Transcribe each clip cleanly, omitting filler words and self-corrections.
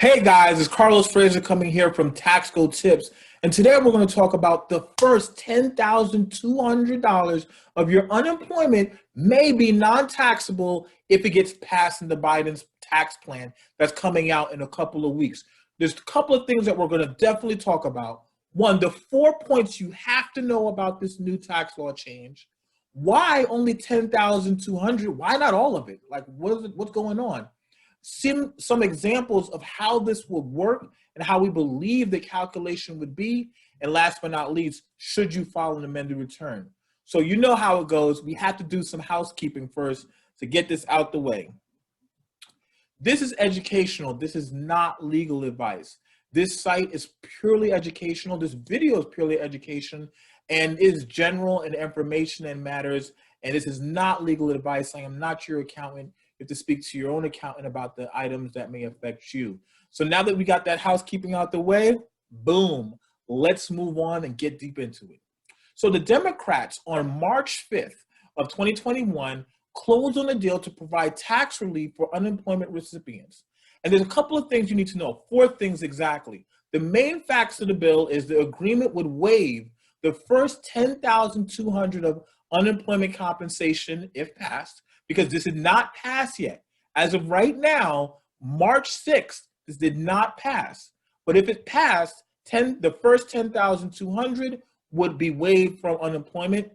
Hey guys, it's Carlos Fraser coming here from Taxable Tips. And today we're going to talk about the first $10,200 of your unemployment may be non-taxable if it gets passed in the Biden's tax plan that's coming out in a couple of weeks. There's a couple of things that we're going to definitely talk about. One, the 4 points you have to know about this new tax law change. Why only 10,200? Why not all of it? Like, what's going on? Some examples of how this would work and how we believe the calculation would be. And last but not least, should you file an amended return? So you know how it goes. We have to do some housekeeping first to get this out the way. This is educational. This is not legal advice. This site is purely educational. This video is purely education and is general and information and matters. And this is not legal advice. I am not your accountant. You have to speak to your own accountant about the items that may affect you. So now that we got that housekeeping out the way, boom, let's move on and get deep into it. So the Democrats on March 5th of 2021 closed on a deal to provide tax relief for unemployment recipients. And there's a couple of things you need to know, 4 things exactly. The main facts of the bill is the agreement would waive the first $10,200 of unemployment compensation if passed, because this did not pass yet. As of right now, March 6th, this did not pass. But if it passed, the first 10,200 would be waived from unemployment.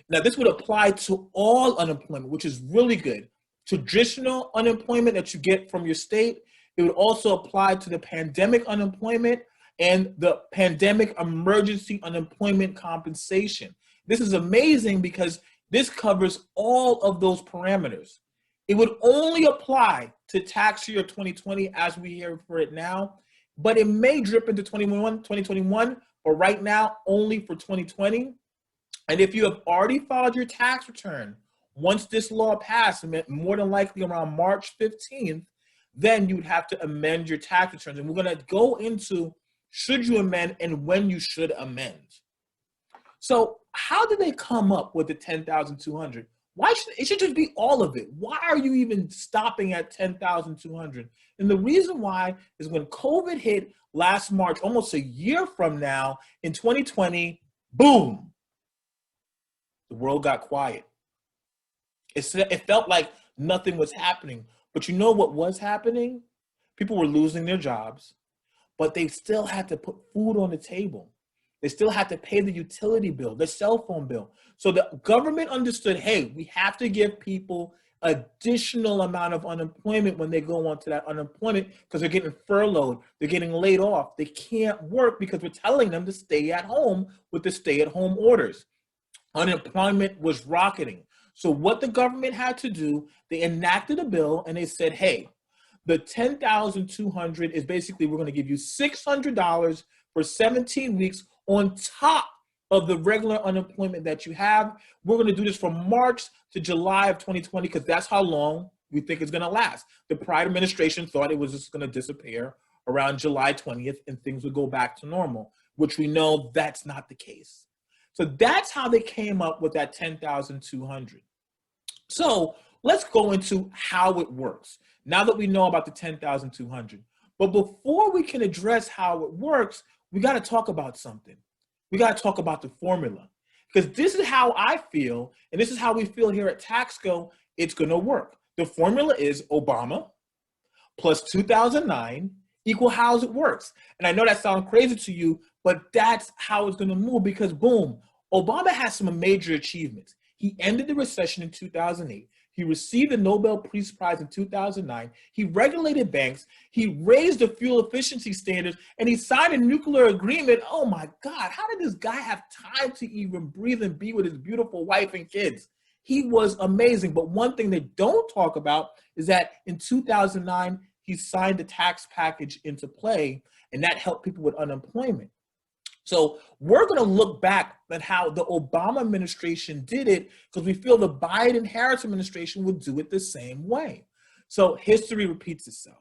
Now, this would apply to all unemployment, which is really good. Traditional unemployment that you get from your state, it would also apply to the pandemic unemployment and the pandemic emergency unemployment compensation. This is amazing because this covers all of those parameters. It would only apply to tax year 2020 as we hear for it now, but it may drip into 2021, but right now only for 2020. And if you have already filed your tax return, once this law passed, more than likely around March 15th, then you would have to amend your tax returns. And we're going to go into should you amend and when you should amend. So how did they come up with the 10,200? It should just be all of it. Why are you even stopping at 10,200? And the reason why is when COVID hit last March, almost a year from now in 2020, boom, the world got quiet. It felt like nothing was happening. But you know what was happening? People were losing their jobs, but they still had to put food on the table. They still had to pay the utility bill, the cell phone bill. So the government understood, hey, we have to give people additional amount of unemployment when they go on to that unemployment because they're getting furloughed, they're getting laid off. They can't work because we're telling them to stay at home with the stay-at-home orders. Unemployment was rocketing. So what the government had to do, they enacted a bill and they said, hey, the 10,200 is basically, we're going to give you $600 for 17 weeks on top of the regular unemployment that you have. We're going to do this from March to July of 2020 because that's how long we think it's going to last. The prior administration thought it was just going to disappear around July 20th and things would go back to normal, which we know that's not the case. So that's how they came up with that 10,200. So let's go into how it works now that we know about the 10,200. But before we can address how it works, we got to talk about something. We got to talk about the formula, because this is how I feel, and this is how we feel here at Taxco. It's going to work. The formula is Obama plus 2009 equal how it works. And I know that sounds crazy to you, but that's how it's going to move because, boom, Obama has some major achievements. He ended the recession in 2008. He received the Nobel Peace Prize in 2009. He regulated banks. He raised the fuel efficiency standards, and he signed a nuclear agreement. Oh my God, how did this guy have time to even breathe and be with his beautiful wife and kids? He was amazing. But one thing they don't talk about is that in 2009, he signed the tax package into play, and that helped people with unemployment. So we're going to look back at how the Obama administration did it because we feel the Biden-Harris administration would do it the same way. So history repeats itself.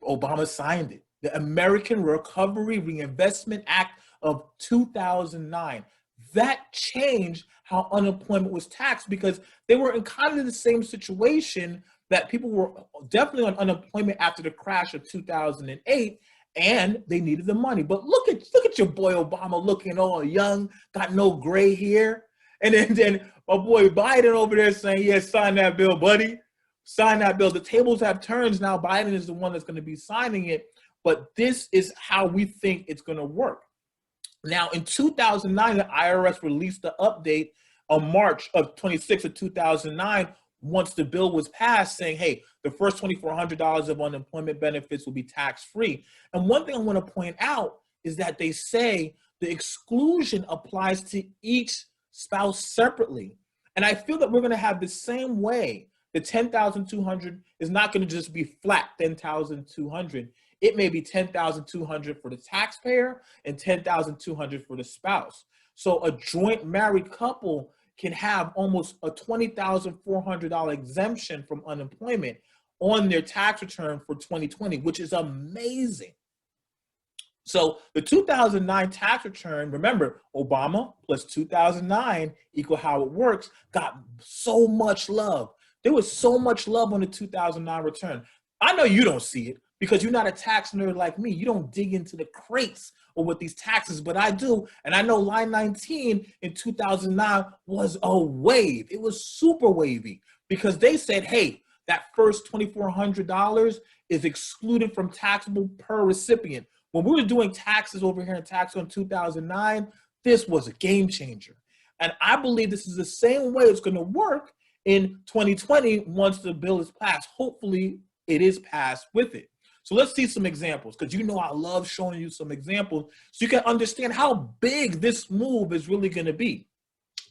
Obama signed it. The American Recovery Reinvestment Act of 2009. That changed how unemployment was taxed because they were in kind of the same situation that people were definitely on unemployment after the crash of 2008, and they needed the money. But look at your boy Obama looking all young, got no gray hair. And then my boy Biden over there saying, yeah, sign that bill, buddy. Sign that bill. The tables have turned now. Biden is the one that's going to be signing it. But this is how we think it's going to work. Now, in 2009, the IRS released the update on March of 26th of 2009, once the bill was passed, saying, hey, the first $2,400 of unemployment benefits will be tax-free. And one thing I want to point out is that they say the exclusion applies to each spouse separately. And I feel that we're going to have the same way. The $10,200 is not going to just be flat $10,200. It may be $10,200 for the taxpayer and $10,200 for the spouse. So a joint married couple can have almost a $20,400 exemption from unemployment on their tax return for 2020, which is amazing. So the 2009 tax return, remember, Obama plus 2009 equal how it works, got so much love. There was so much love on the 2009 return. I know you don't see it because you're not a tax nerd like me. You don't dig into the crates or with these taxes, but I do. And I know line 19 in 2009 was a wave. It was super wavy because they said, hey, that first $2,400 is excluded from taxable per recipient. When we were doing taxes over here in tax on 2009, this was a game changer. And I believe this is the same way it's going to work in 2020 once the bill is passed. Hopefully it is passed with it. So let's see some examples, because you know I love showing you some examples so you can understand how big this move is really going to be.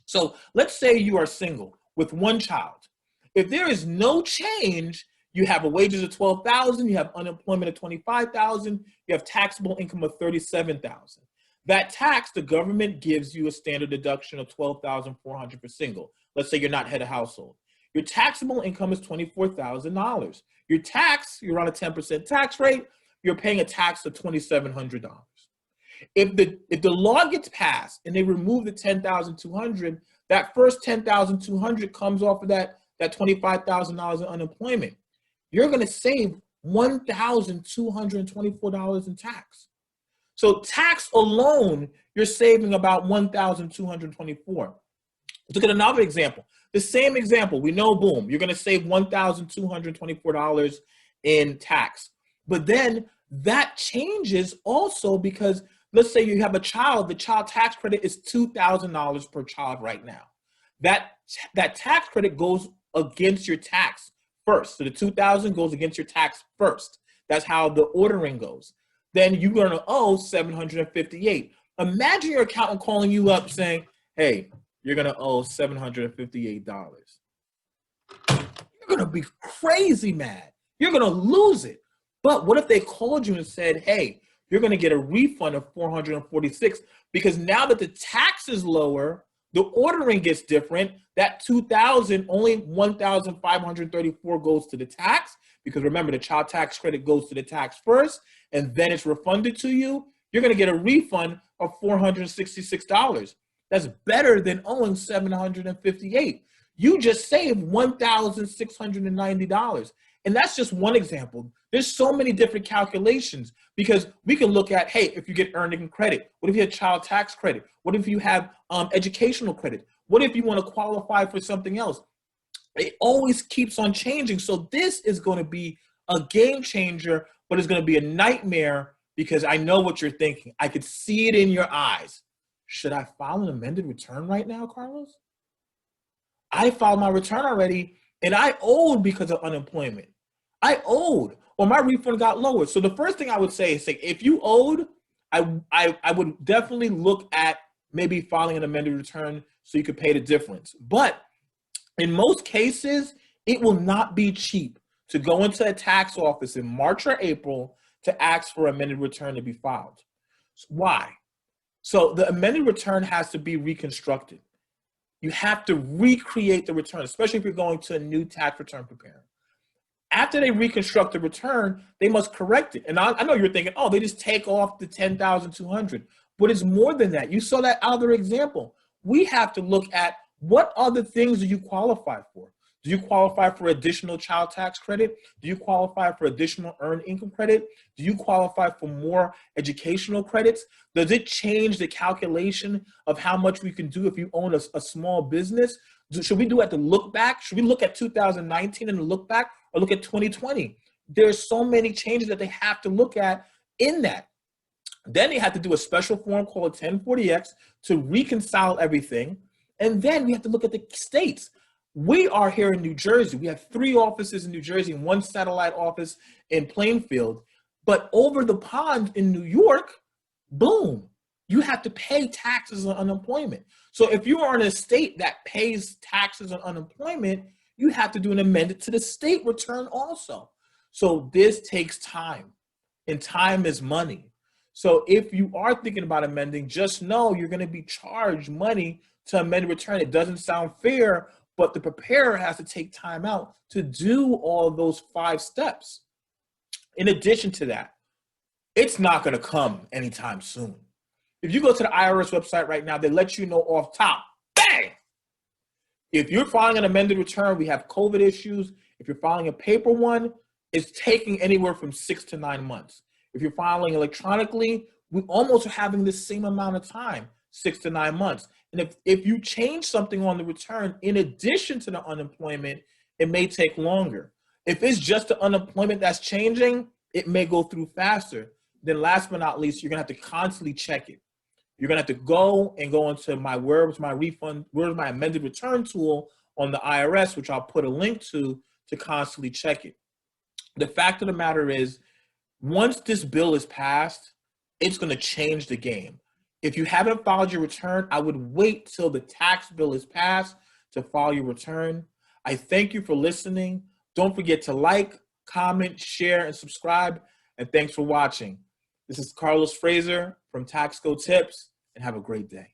So let's say you are single with one child. If there is no change, you have a wages of $12,000, you have unemployment of $25,000, you have taxable income of $37,000. That tax, the government gives you a standard deduction of $12,400 for single. Let's say you're not head of household. Your taxable income is $24,000. Your tax, you're on a 10% tax rate, you're paying a tax of $2,700. If the law gets passed and they remove the $10,200, that first $10,200 comes off of that $25,000 in unemployment. You're going to save $1,224 in tax. So tax alone, you're saving about $1,224. Let's look at another example. The same example, we know, boom, you're going to save $1,224 in tax. But then that changes also because let's say you have a child, the child tax credit is $2,000 per child right now. That tax credit goes against your tax first. So the $2,000 goes against your tax first. That's how the ordering goes. Then you're going to owe $758. Imagine your accountant calling you up saying, hey, you're going to owe $758. You're going to be crazy mad. You're going to lose it. But what if they called you and said, hey, you're going to get a refund of $446 because now that the tax is lower, the ordering gets different. That $2,000, only $1,534 goes to the tax because remember, the child tax credit goes to the tax first and then it's refunded to you. You're going to get a refund of $466. That's better than owing $758. You just saved $1,690. And that's just one example. There's so many different calculations because we can look at, hey, if you get earned credit, what if you have child tax credit? What if you have educational credit? What if you want to qualify for something else? It always keeps on changing. So this is going to be a game changer, but it's going to be a nightmare because I know what you're thinking. I could see it in your eyes. Should I file an amended return right now, Carlos? I filed my return already and I owed because of unemployment. I owed, or my refund got lower. So the first thing I would say is, like, if you owed, I would definitely look at maybe filing an amended return so you could pay the difference. But in most cases, it will not be cheap to go into a tax office in March or April to ask for an amended return to be filed. Why? So the amended return has to be reconstructed. You have to recreate the return, especially if you're going to a new tax return preparer. After they reconstruct the return, they must correct it. And I know you're thinking, oh, they just take off the $10,200. But it's more than that. You saw that other example. We have to look at what other things do you qualify for? Do you qualify for additional child tax credit? Do you qualify for additional earned income credit? Do you qualify for more educational credits? Does it change the calculation of how much we can do if you own a small business? Should we do at the look back? Should we look at 2019 and look back, or look at 2020? There's so many changes that they have to look at in that. Then they have to do a special form called 1040X to reconcile everything. And then we have to look at the states. We are here in New Jersey. We have 3 offices in New Jersey and 1 satellite office in Plainfield. But over the pond in New York, boom, you have to pay taxes on unemployment. So if you are in a state that pays taxes on unemployment, you have to do an amendment to the state return also. So this takes time, and time is money. So if you are thinking about amending, just know you're going to be charged money to amend return. It doesn't sound fair, but the preparer has to take time out to do all those 5 steps. In addition to that, it's not going to come anytime soon. If you go to the IRS website right now, they let you know off top, bang! If you're filing an amended return, we have COVID issues. If you're filing a paper one, it's taking anywhere from 6 to 9 months. If you're filing electronically, we almost are having the same amount of time, 6 to 9 months. And if you change something on the return in addition to the unemployment, it may take longer. If it's just the unemployment that's changing, it may go through faster. Then last but not least, you're gonna have to constantly check it. You're gonna have to go into where's my amended return tool on the IRS, which I'll put a link to constantly check it. The fact of the matter is, once this bill is passed, it's gonna change the game. If you haven't filed your return, I would wait till the tax bill is passed to file your return. I thank you for listening. Don't forget to like, comment, share, and subscribe. And thanks for watching. This is Carlos Fraser from Tax Go Tips, and have a great day.